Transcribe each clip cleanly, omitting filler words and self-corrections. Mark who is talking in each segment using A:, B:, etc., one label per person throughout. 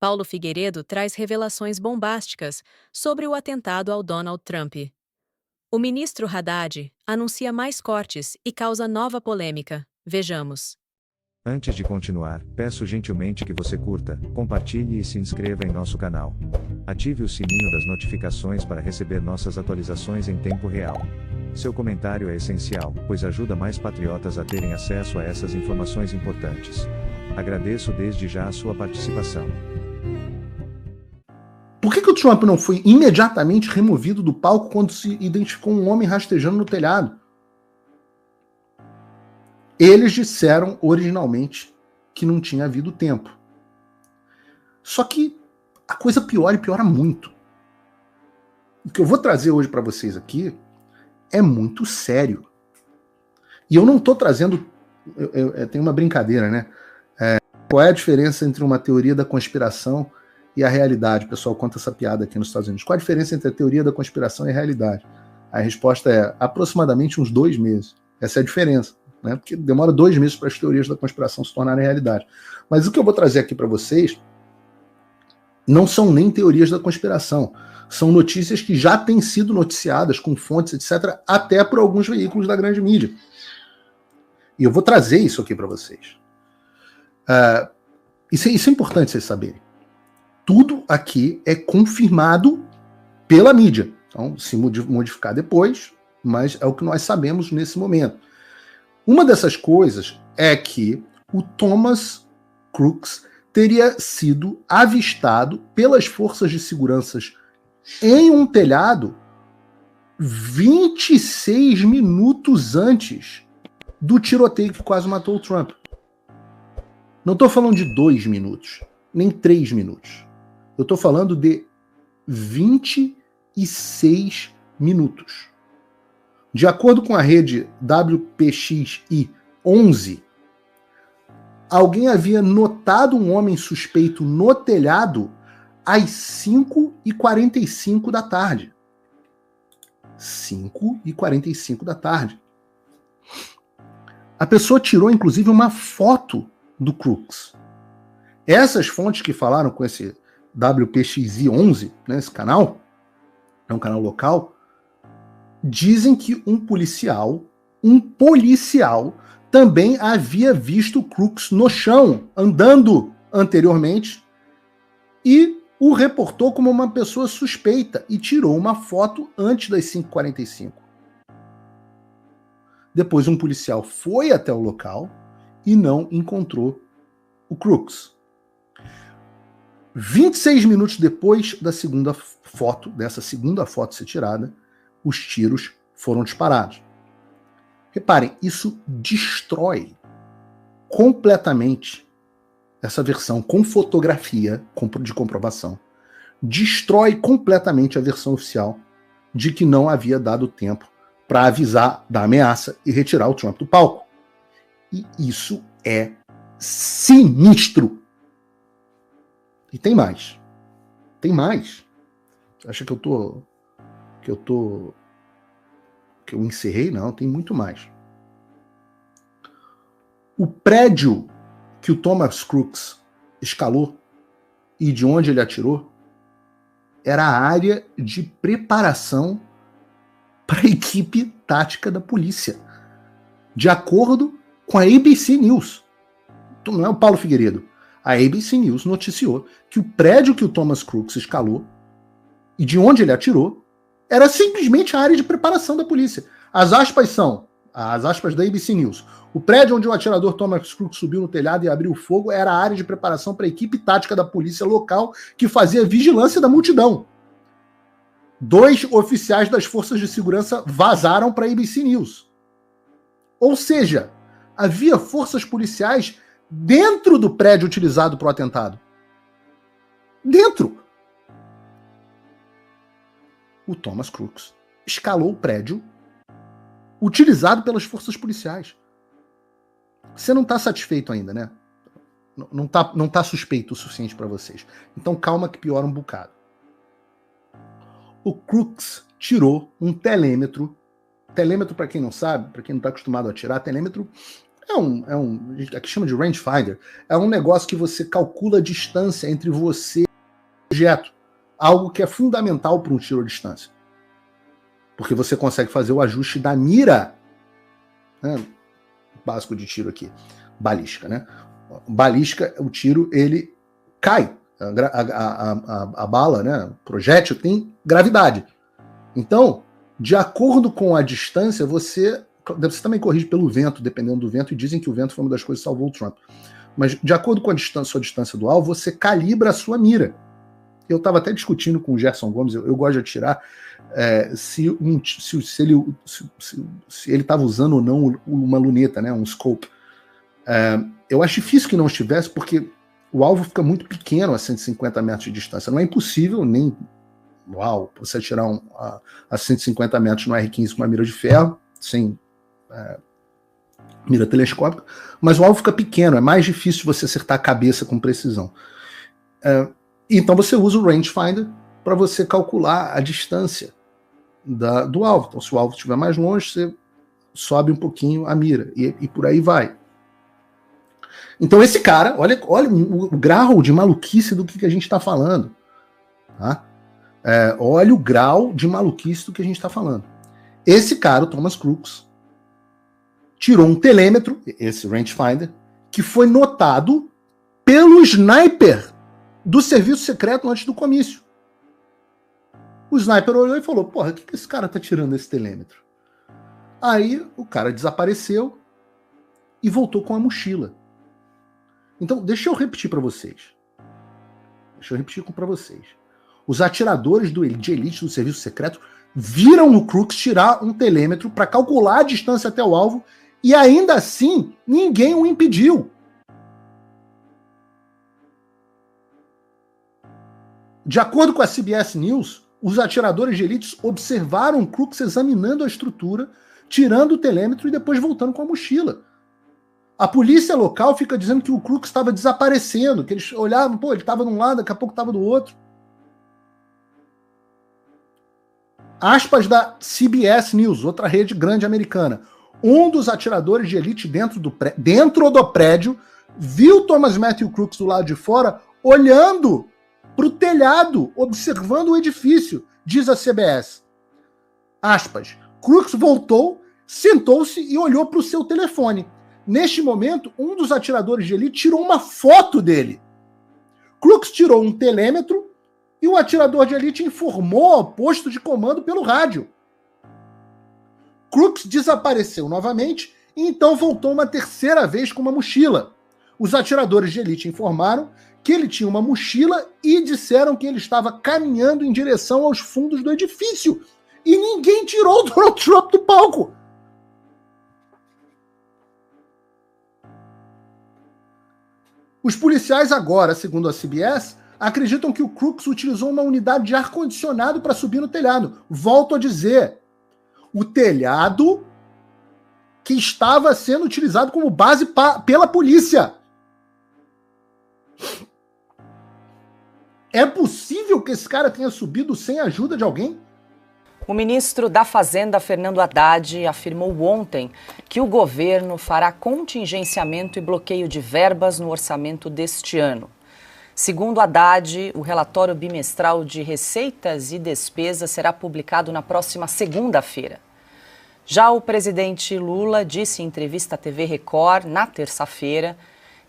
A: Paulo Figueiredo traz revelações bombásticas sobre o atentado ao Donald Trump. O ministro Haddad anuncia mais cortes e causa nova polêmica. Vejamos.
B: Antes de continuar, peço gentilmente que você curta, compartilhe e se inscreva em nosso canal. Ative o sininho das notificações para receber nossas atualizações em tempo real. Seu comentário é essencial, pois ajuda mais patriotas a terem acesso a essas informações importantes. Agradeço desde já a sua participação.
C: Por que o Trump não foi imediatamente removido do palco quando se identificou um homem rastejando no telhado? Eles disseram originalmente que não tinha havido tempo. Só que a coisa piora e piora muito. O que eu vou trazer hoje para vocês aqui é muito sério. E eu não estou trazendo... tem uma brincadeira, né? Qual é a diferença entre uma teoria da conspiração e a realidade? O pessoal conta essa piada aqui nos Estados Unidos. Qual a diferença entre a teoria da conspiração e a realidade? A resposta é aproximadamente uns 2 meses. Essa é a diferença, né? Porque demora 2 meses para as teorias da conspiração se tornarem realidade. Mas o que eu vou trazer aqui para vocês não são nem teorias da conspiração. São notícias que já têm sido noticiadas com fontes, etc., até por alguns veículos da grande mídia. E eu vou trazer isso aqui para vocês. Isso é importante vocês saberem. Tudo aqui é confirmado pela mídia. Então, se modificar depois, mas é o que nós sabemos nesse momento. Uma dessas coisas é que o Thomas Crooks teria sido avistado pelas forças de segurança em um telhado 26 minutos antes do tiroteio que quase matou o Trump. Não estou falando de 2 minutos, nem 3 minutos. Eu estou falando de 26 minutos. De acordo com a rede WPXI-11, alguém havia notado um homem suspeito no telhado às 5h45 da tarde. 5h45 da tarde. A pessoa tirou, inclusive, uma foto do Crooks. Essas fontes que falaram com esse WPXI-11, né, esse canal, é um canal local, dizem que um policial também havia visto o Crooks no chão, andando anteriormente, e o reportou como uma pessoa suspeita e tirou uma foto antes das 5h45. Depois um policial foi até o local e não encontrou o Crooks. 26 minutos depois dessa segunda foto ser tirada, os tiros foram disparados. Reparem, isso destrói completamente essa versão com fotografia de comprovação. Destrói completamente a versão oficial de que não havia dado tempo para avisar da ameaça e retirar o Trump do palco. E isso é sinistro. E tem mais. Tem mais. Acha que eu encerrei? Não, tem muito mais. O prédio que o Thomas Crooks escalou e de onde ele atirou era a área de preparação para a equipe tática da polícia. De acordo com a ABC News. Não é o Paulo Figueiredo. A ABC News noticiou que o prédio que o Thomas Crooks escalou e de onde ele atirou era simplesmente a área de preparação da polícia. As aspas são, as aspas da ABC News. O prédio onde o atirador Thomas Crooks subiu no telhado e abriu fogo era a área de preparação para a equipe tática da polícia local que fazia vigilância da multidão. 2 oficiais das forças de segurança vazaram para a ABC News. Ou seja, havia forças policiais dentro do prédio utilizado para o atentado. Dentro. O Thomas Crooks escalou o prédio utilizado pelas forças policiais. Você não está satisfeito ainda, né? Não tá suspeito o suficiente para vocês. Então calma que piora um bocado. O Crooks tirou um telêmetro. Telêmetro, para quem não sabe, para quem não está acostumado a atirar, telêmetro aqui chama de rangefinder, é um negócio que você calcula a distância entre você e o objeto, algo que é fundamental para um tiro à distância. Porque você consegue fazer o ajuste da mira, né? Básico de tiro aqui, balística, né? Balística, o tiro, ele cai, a bala, né? O projétil tem gravidade. Então, de acordo com a distância, você também corrige pelo vento, dependendo do vento, e dizem que o vento foi uma das coisas que salvou o Trump. Mas de acordo com a sua distância do alvo, você calibra a sua mira. Eu estava até discutindo com o Gerson Gomes, eu gosto de atirar, se ele estava usando ou não uma luneta, né, um scope. Eu acho difícil que não estivesse, porque o alvo fica muito pequeno a 150 metros de distância. Não é impossível, nem você atirar a 150 metros no R-15 com uma mira de ferro, sem mira telescópica, mas o alvo fica pequeno, é mais difícil você acertar a cabeça com precisão. Então você usa o rangefinder para você calcular a distância do alvo. Então, se o alvo estiver mais longe, você sobe um pouquinho a mira, e por aí vai. Então esse cara, olha o grau de maluquice do que a gente está falando. Tá? Olha o grau de maluquice do que a gente está falando. Esse cara, o Thomas Crooks, tirou um telêmetro, esse rangefinder, que foi notado pelo sniper do serviço secreto antes do comício. O sniper olhou e falou, porra, o que esse cara tá tirando esse telêmetro? Aí o cara desapareceu e voltou com a mochila. Então, deixa eu repetir para vocês. Os atiradores de elite do serviço secreto viram o Crooks tirar um telêmetro para calcular a distância até o alvo e ainda assim ninguém o impediu. De acordo com a CBS News, os atiradores de elite observaram o Crooks examinando a estrutura, tirando o telêmetro e depois voltando com a mochila. A polícia local fica dizendo que o Crooks estava desaparecendo, que eles olhavam, ele estava de um lado, daqui a pouco estava do outro. Aspas da CBS News, outra rede grande americana. Um dos atiradores de elite dentro do prédio viu Thomas Matthew Crooks do lado de fora, olhando para o telhado, observando o edifício, diz a CBS. Aspas. Crooks voltou, sentou-se e olhou para o seu telefone. Neste momento, um dos atiradores de elite tirou uma foto dele. Crooks tirou um telêmetro e o atirador de elite informou ao posto de comando pelo rádio. Crooks desapareceu novamente e então voltou uma terceira vez com uma mochila. Os atiradores de elite informaram que ele tinha uma mochila e disseram que ele estava caminhando em direção aos fundos do edifício. E ninguém tirou o Donald Trump do palco. Os policiais agora, segundo a CBS, acreditam que o Crooks utilizou uma unidade de ar-condicionado para subir no telhado. Volto a dizer, o telhado que estava sendo utilizado como base pela polícia. É possível que esse cara tenha subido sem a ajuda de alguém?
D: O ministro da Fazenda, Fernando Haddad, afirmou ontem que o governo fará contingenciamento e bloqueio de verbas no orçamento deste ano. Segundo Haddad, o relatório bimestral de receitas e despesas será publicado na próxima segunda-feira. Já o presidente Lula disse em entrevista à TV Record, na terça-feira,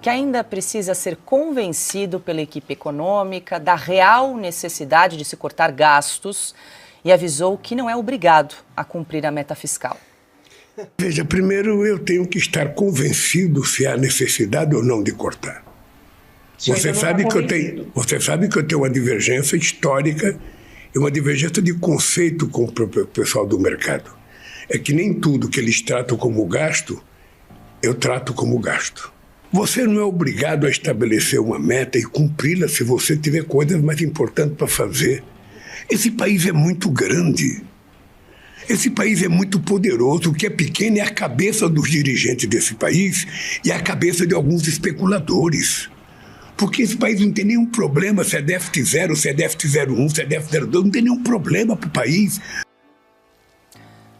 D: que ainda precisa ser convencido pela equipe econômica da real necessidade de se cortar gastos e avisou que não é obrigado a cumprir a meta fiscal.
E: Veja, primeiro eu tenho que estar convencido se há necessidade ou não de cortar. Você sabe que eu tenho uma divergência histórica e uma divergência de conceito com o pessoal do mercado. É que nem tudo que eles tratam como gasto, eu trato como gasto. Você não é obrigado a estabelecer uma meta e cumpri-la se você tiver coisas mais importantes para fazer. Esse país é muito grande. Esse país é muito poderoso. O que é pequeno é a cabeça dos dirigentes desse país e a cabeça de alguns especuladores. Porque esse país não tem nenhum problema se é déficit 0, se é déficit 0,1, se é déficit 0,2. Não tem nenhum problema para o país.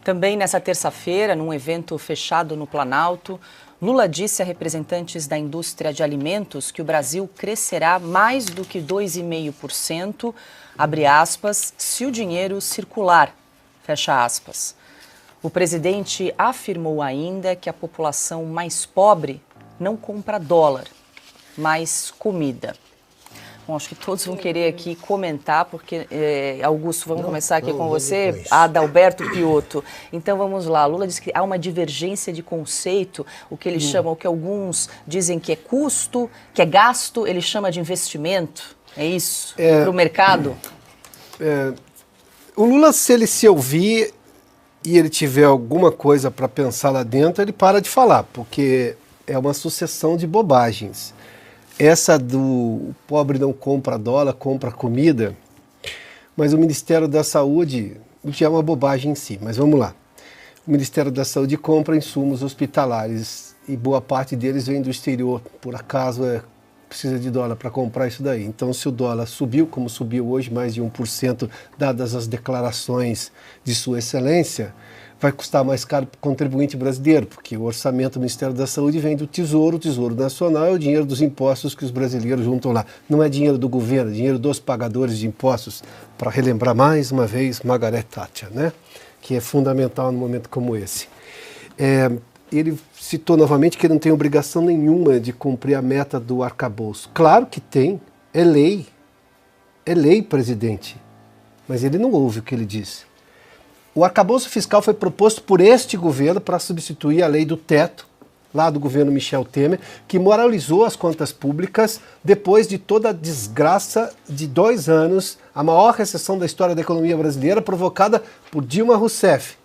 D: Também nessa terça-feira, num evento fechado no Planalto, Lula disse a representantes da indústria de alimentos que o Brasil crescerá mais do que 2,5%, abre aspas, se o dinheiro circular, fecha aspas. O presidente afirmou ainda que a população mais pobre não compra dólar, mas comida. Bom, acho que todos vão querer aqui comentar, porque, Augusto, vamos começar aqui com você, Adalberto Piotto. Então, vamos lá. Lula diz que há uma divergência de conceito, o que ele chama, o que alguns dizem que é custo, que é gasto, ele chama de investimento. É isso? Para o mercado?
F: O Lula, se ele se ouvir e ele tiver alguma coisa para pensar lá dentro, ele para de falar, porque é uma sucessão de bobagens. Essa do pobre não compra dólar, compra comida, mas o Ministério da Saúde já é uma bobagem em si, mas vamos lá. O Ministério da Saúde compra insumos hospitalares e boa parte deles vem do exterior, por acaso precisa de dólar para comprar isso daí. Então, se o dólar subiu, como subiu hoje, mais de 1%, dadas as declarações de Sua Excelência, vai custar mais caro para o contribuinte brasileiro, porque o orçamento do Ministério da Saúde vem do Tesouro, o Tesouro Nacional é o dinheiro dos impostos que os brasileiros juntam lá. Não é dinheiro do governo, é dinheiro dos pagadores de impostos, para relembrar mais uma vez Margaret Thatcher, né? Que é fundamental num momento como esse. Ele citou novamente que ele não tem obrigação nenhuma de cumprir a meta do arcabouço. Claro que tem, é lei, presidente, mas ele não ouve o que ele disse. O arcabouço fiscal foi proposto por este governo para substituir a lei do teto, lá do governo Michel Temer, que moralizou as contas públicas depois de toda a desgraça de 2 anos, a maior recessão da história da economia brasileira, provocada por Dilma Rousseff,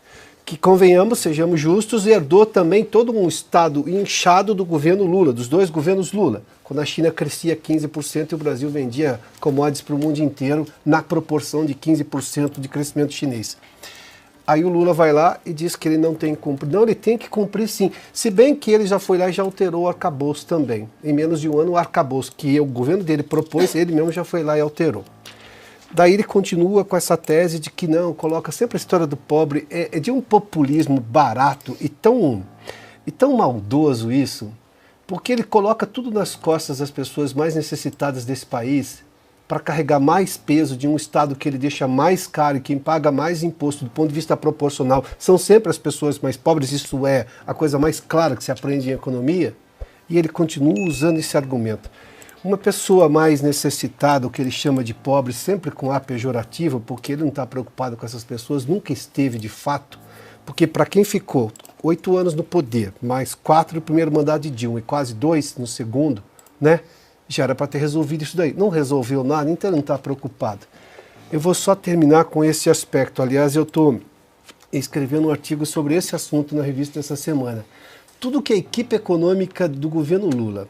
F: que, convenhamos, sejamos justos, herdou também todo um estado inchado do governo Lula, dos 2 governos Lula, quando a China crescia 15% e o Brasil vendia commodities para o mundo inteiro na proporção de 15% de crescimento chinês. Aí o Lula vai lá e diz que ele não tem que cumprir. Não, ele tem que cumprir sim. Se bem que ele já foi lá e já alterou o arcabouço também. Em menos de um ano, o arcabouço que o governo dele propôs, ele mesmo já foi lá e alterou. Daí ele continua com essa tese de que não, coloca sempre a história do pobre, é de um populismo barato e tão maldoso isso, porque ele coloca tudo nas costas das pessoas mais necessitadas desse país, para carregar mais peso de um Estado que ele deixa mais caro e quem paga mais imposto do ponto de vista proporcional são sempre as pessoas mais pobres, isso é a coisa mais clara que se aprende em economia, e ele continua usando esse argumento. Uma pessoa mais necessitada, o que ele chama de pobre, sempre com ar pejorativo, porque ele não está preocupado com essas pessoas, nunca esteve de fato, porque para quem ficou 8 anos no poder, mais 4 no primeiro mandato de Dilma e quase 2 no segundo, né? Já era para ter resolvido isso daí. Não resolveu nada, então ele não está preocupado. Eu vou só terminar com esse aspecto. Aliás, eu estou escrevendo um artigo sobre esse assunto na revista essa semana. Tudo que a equipe econômica do governo Lula,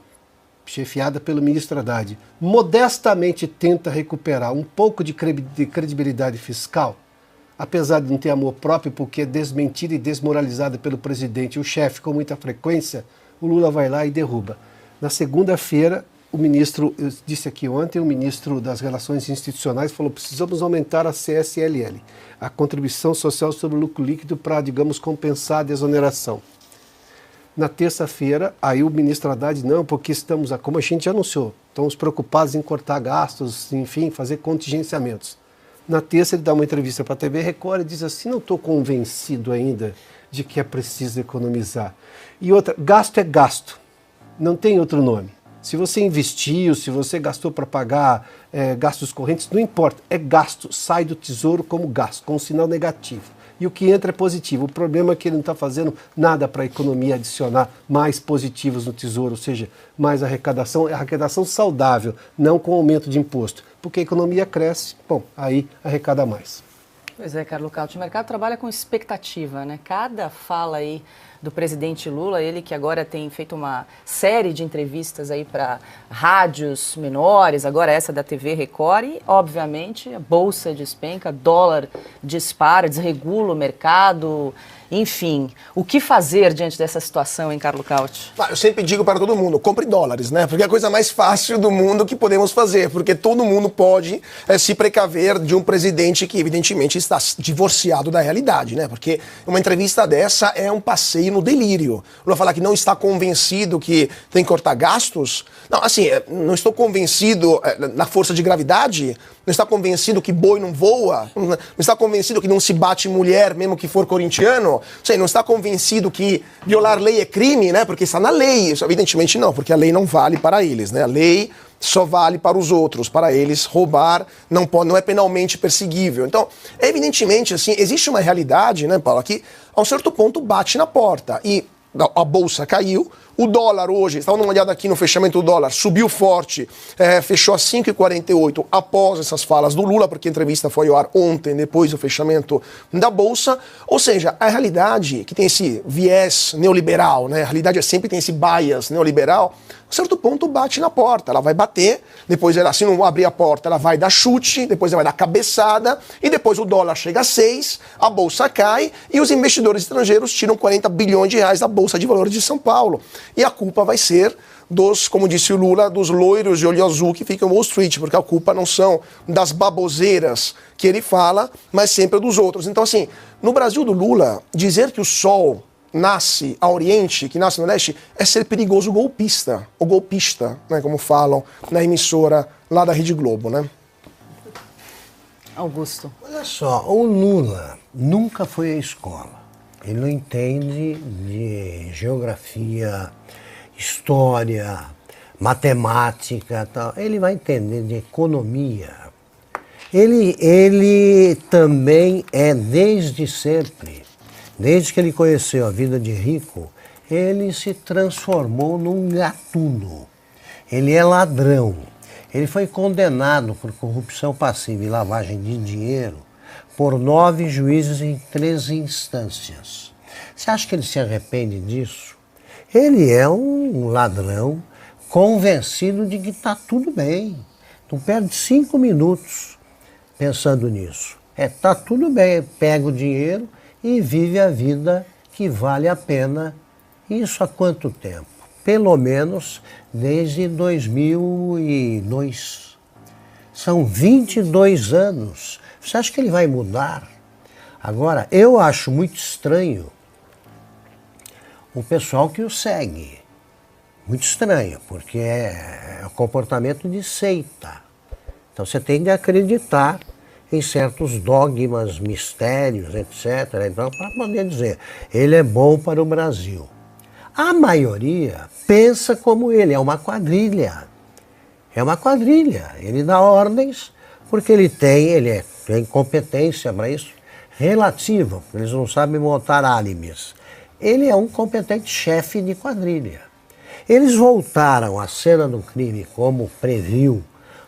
F: chefiada pelo ministro Haddad, modestamente tenta recuperar um pouco de credibilidade fiscal, apesar de não ter amor próprio, porque é desmentida e desmoralizada pelo presidente e o chefe com muita frequência, o Lula vai lá e derruba. Na segunda-feira, o ministro, eu disse aqui ontem, o ministro das Relações Institucionais falou: precisamos aumentar a CSLL, a contribuição social sobre o lucro líquido, para, digamos, compensar a desoneração. Na terça-feira, aí o ministro Haddad, não, porque estamos, como a gente já anunciou, estamos preocupados em cortar gastos, enfim, fazer contingenciamentos. Na terça ele dá uma entrevista para a TV Record e diz assim: não estou convencido ainda de que é preciso economizar. E outra, gasto é gasto, não tem outro nome. Se você investiu, se você gastou para pagar gastos correntes, não importa, é gasto, sai do tesouro como gasto, com um sinal negativo. E o que entra é positivo. O problema é que ele não está fazendo nada para a economia adicionar mais positivos no tesouro, ou seja, mais arrecadação, é arrecadação saudável, não com aumento de imposto. Porque a economia cresce, bom, aí arrecada mais.
D: Pois é, Carlos Cauti, o mercado trabalha com expectativa, né? Cada fala aí do presidente Lula, ele que agora tem feito uma série de entrevistas aí para rádios menores, agora essa da TV Record, e obviamente a bolsa despenca, dólar dispara, desregula o mercado, enfim. O que fazer diante dessa situação, hein, Carlos Cauti?
G: Eu sempre digo para todo mundo, compre dólares, né? Porque é a coisa mais fácil do mundo que podemos fazer, porque todo mundo pode se precaver de um presidente que evidentemente está divorciado da realidade, né? Porque uma entrevista dessa é um passeio cair no delírio. Lula falar que não está convencido que tem que cortar gastos. Não, assim, não estou convencido na força de gravidade, não está convencido que boi não voa, não está convencido que não se bate mulher, mesmo que for corintiano, não está convencido que violar lei é crime, né? Porque está na lei. Isso, evidentemente não, porque a lei não vale para eles, né? A lei só vale para os outros, para eles roubar não é penalmente perseguível. Então, evidentemente, assim, existe uma realidade, né, Paulo, que a um certo ponto bate na porta e a bolsa caiu, o dólar hoje, estava dando uma olhada aqui no fechamento do dólar, subiu forte, fechou a 5,48 após essas falas do Lula, porque a entrevista foi ao ar ontem, depois do fechamento da bolsa. Ou seja, a realidade que tem esse viés neoliberal, né? A realidade sempre tem esse bias neoliberal, a certo ponto bate na porta, ela vai bater, depois ela, se não abrir a porta, ela vai dar chute, depois ela vai dar cabeçada, e depois o dólar chega a 6, a bolsa cai, e os investidores estrangeiros tiram 40 bilhões de reais da Bolsa de Valores de São Paulo. E a culpa vai ser dos, como disse o Lula, dos loiros de olho azul que ficam em Wall Street, porque a culpa não são das baboseiras que ele fala, mas sempre dos outros. Então, assim, no Brasil do Lula, dizer que o sol nasce a Oriente, que nasce no Leste, é ser perigoso golpista, ou golpista, né, como falam na emissora lá da Rede Globo, né?
D: Augusto.
H: Olha só, o Lula nunca foi à escola. Ele não entende de geografia, história, matemática, tal. Ele vai entender de economia. Ele também é, desde sempre, desde que ele conheceu a vida de rico, ele se transformou num gatuno. Ele é ladrão. Ele foi condenado por corrupção passiva e lavagem de dinheiro por 9 juízes em 3 instâncias. Você acha que ele se arrepende disso? Ele é um ladrão convencido de que está tudo bem. Não perde 5 minutos pensando nisso. Tá tudo bem, pega o dinheiro e vive a vida que vale a pena. Isso há quanto tempo? Pelo menos desde 2002. São 22 anos. Você acha que ele vai mudar? Agora, eu acho muito estranho o pessoal que o segue. Muito estranho, porque é o comportamento de seita. Então você tem de acreditar em certos dogmas, mistérios, etc. Então, para poder dizer, ele é bom para o Brasil. A maioria pensa como ele, é uma quadrilha. É uma quadrilha. Ele dá ordens porque ele tem competência para isso relativa, porque eles não sabem montar álibis. Ele é um competente chefe de quadrilha. Eles voltaram à cena do crime, como previu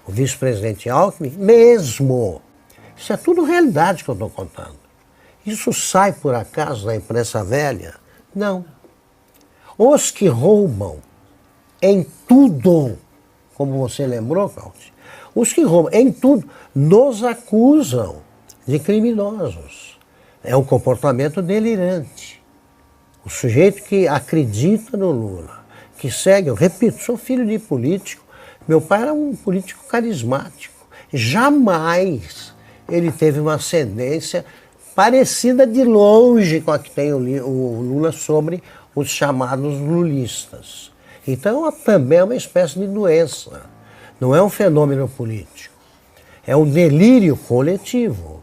H: o vice-presidente Alckmin, mesmo. Isso é tudo realidade que eu estou contando. Isso sai, por acaso, da imprensa velha? Não. Os que roubam em tudo, como você lembrou, Cláudio, os que roubam em tudo nos acusam de criminosos. É um comportamento delirante. O sujeito que acredita no Lula, que segue, eu repito, sou filho de político, meu pai era um político carismático. Jamais ele teve uma ascendência parecida de longe com a que tem o Lula sobre os chamados lulistas. Então também é uma espécie de doença. Não é um fenômeno político. É um delírio coletivo.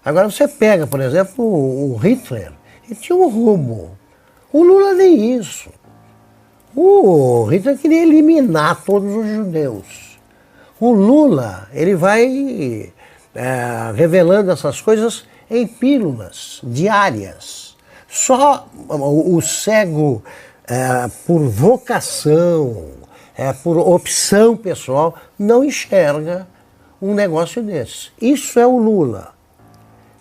H: Agora você pega, por exemplo, o Hitler, ele tinha um rumo. O Lula nem isso. O Hitler queria eliminar todos os judeus. O Lula, ele vai revelando essas coisas em pílulas diárias. Só o cego, por vocação, por opção pessoal, não enxerga um negócio desse. Isso é o Lula.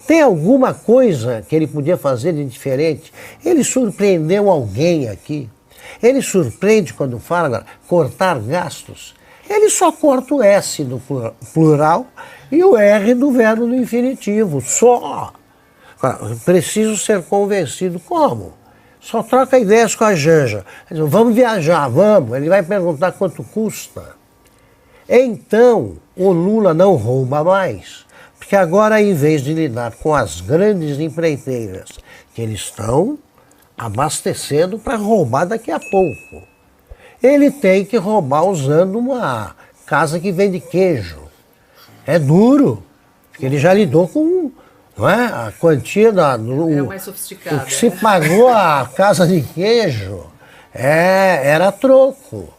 H: Tem alguma coisa que ele podia fazer de diferente? Ele surpreendeu alguém aqui? Ele surpreende quando fala agora, cortar gastos? Ele só corta o S do plural e o R do verbo do infinitivo, só. Preciso ser convencido. Como? Só troca ideias com a Janja. Vamos viajar, vamos. Ele vai perguntar quanto custa. Então, o Lula não rouba mais, porque agora, em vez de lidar com as grandes empreiteiras que eles estão abastecendo para roubar daqui a pouco. Ele tem que roubar usando uma casa que vende queijo. É duro, porque ele já lidou com, não é, a quantia
D: mais sofisticado.
H: O que se pagou a casa de queijo era troco.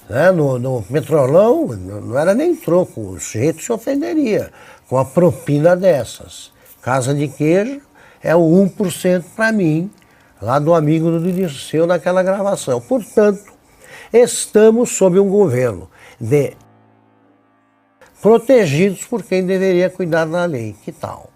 H: Né? No Petrolão não era nem troco, o sujeito se ofenderia com a propina dessas. Casa de queijo é o 1% para mim, lá do amigo do Dirceu naquela gravação. Portanto, estamos sob um governo protegidos por quem deveria cuidar da lei. Que tal?